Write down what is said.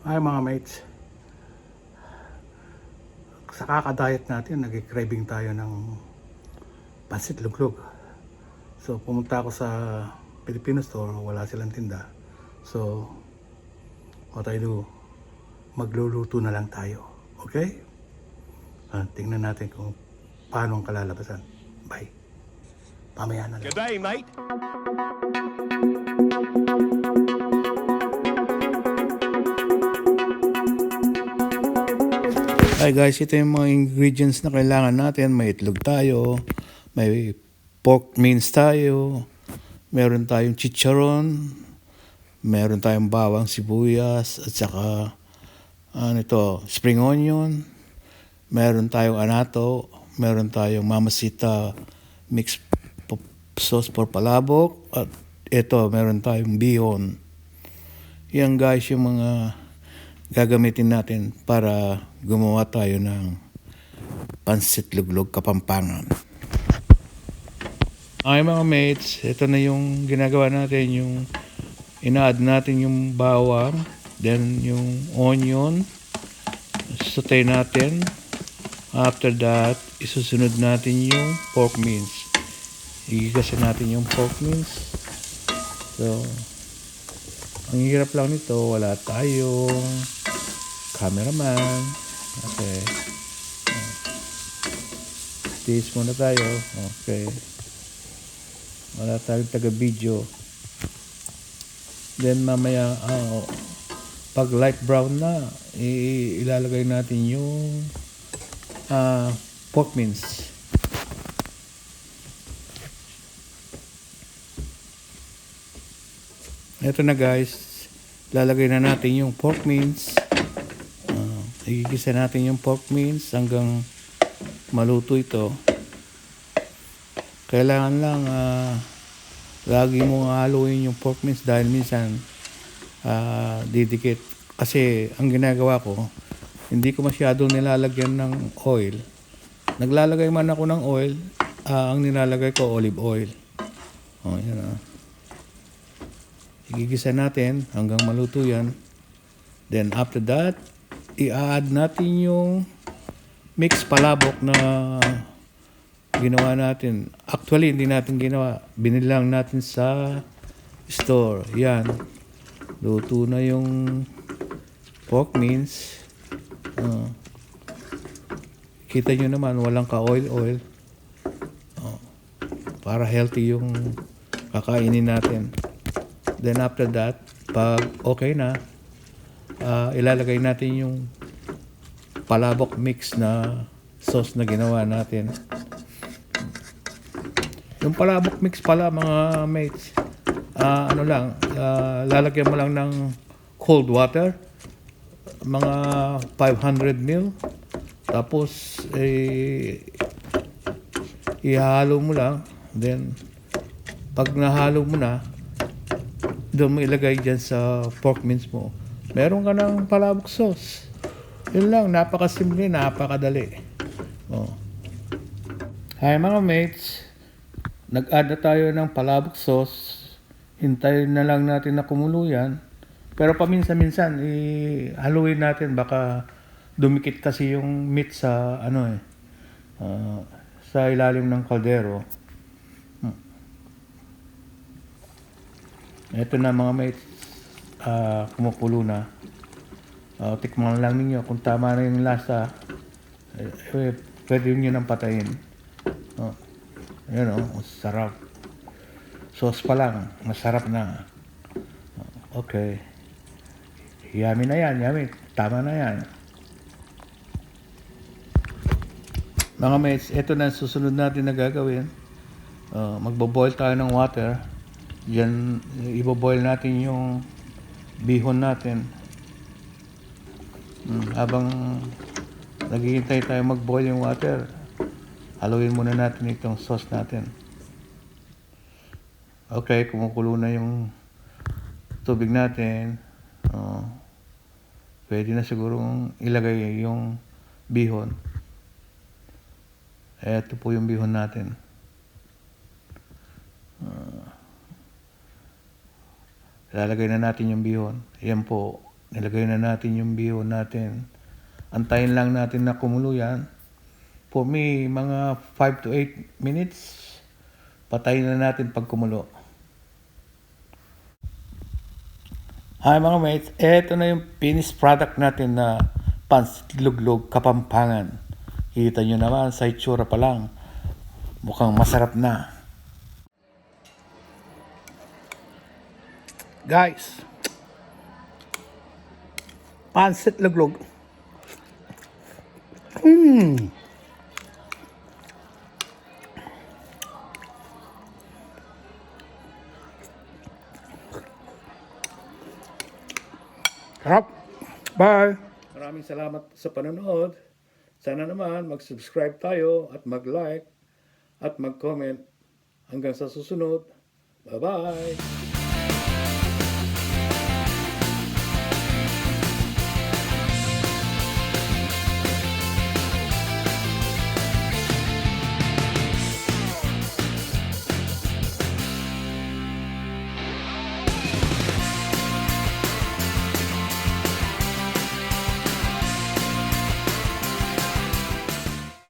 Ay mga mates, sa kaka-diet natin, nag-craving tayo ng pansit luglog. So pumunta ako sa Filipino store, wala silang tinda. So what I do, magluluto na lang tayo. Okay? Tingnan natin kung paano ang kalalabasan. Bye. Pamaya na lang. Good day, mate. Hi guys, ito yung mga ingredients na kailangan natin. May itlog tayo, may pork mince tayo, meron tayong chicharon, meron tayong bawang, sibuyas, at saka spring onion, meron tayong anato, meron tayong mamasita mixed sauce for palabok, at ito meron tayong bihon. Yan guys yung mga gagamitin natin para gumawa tayo ng pansit luglog Kapampangan. Okay mga mates, ito na yung ginagawa natin, yung ina-add natin yung bawang, then yung onion, saute natin. After that, isusunod natin yung pork mince. Igigasin natin yung pork mince. So, ang hirap lang nito, wala tayong cameraman. Okay. Tiis muna tayo. Okay. Wala tayong taga-video. Then mamaya, pag light brown na, ilalagay natin yung pork mince. Ito na guys, lalagay na natin yung pork mince. Igigisa natin yung pork mince hanggang maluto ito. Kailangan lang lagi mong haluin yung pork mince dahil minsan didikit. Kasi ang ginagawa ko, hindi ko masyadong nilalagyan ng oil. Naglalagay man ako ng oil, ang nilalagay ko olive oil. Yan Igigisa natin hanggang maluto yan. Then after that, i-add natin yung mixed palabok na ginawa natin. Actually, hindi natin ginawa. Binili lang natin sa store. Yan. Luto na yung pork mince. Kita nyo naman, walang ka-oil-oil. Para healthy yung kakainin natin. Then after that, pag okay na, ilalagay natin yung palabok mix na sauce na ginawa natin. Yung palabok mix pala mga mates, lalagyan mo lang ng cold water, mga 500 ml. Tapos ihalo mo lang. Then pag nahalo mo na, doon mo ilagay dyan sa pork mince mo. Meron ka ng palabok sauce. Yun lang, napakasimple, napakadali. Hi mga mates, nag-add na tayo ng palabok sauce. Hintayin na lang natin na kumulo yan. Pero paminsan-minsan, haluin natin, baka dumikit kasi yung meat sa sa ilalim ng kaldero. Ito na mga mates, kumukulo na. Tikman lang ninyo kung tama na yung lasa. Pwede nyo nang patayin. Ayan sarap. Sauce pa lang, masarap na. Okay. Yummy na yan, yummy. Tama na yan. Mga mates, ito na susunod natin na gagawin. Magbo-boil tayo ng water. Yan, ibo-boil natin yung bihon natin. Habang naghihintay tayo mag-boil yung water, haluin muna natin itong sauce natin. Okay, kumukulo na yung tubig natin. Pwede na sigurong ilagay yung bihon. Ito po yung bihon natin. Ilalagay na natin yung bihon. Ayan po, Nilagay na natin yung bihon natin. Antayin lang natin na kumulo yan. For me, mga 5 to 8 minutes. Patayin na natin pag kumulo. Hi mga mates, eto na yung finished product natin na Pansit Luglog Kapampangan. Kita nyo naman sa itsura pa lang. Mukhang masarap na. Guys, Pansit Luglog. Sarap. Bye. Maraming salamat sa panonood. Sana naman mag-subscribe tayo at mag-like at mag-comment. Hanggang sa susunod. Bye-bye.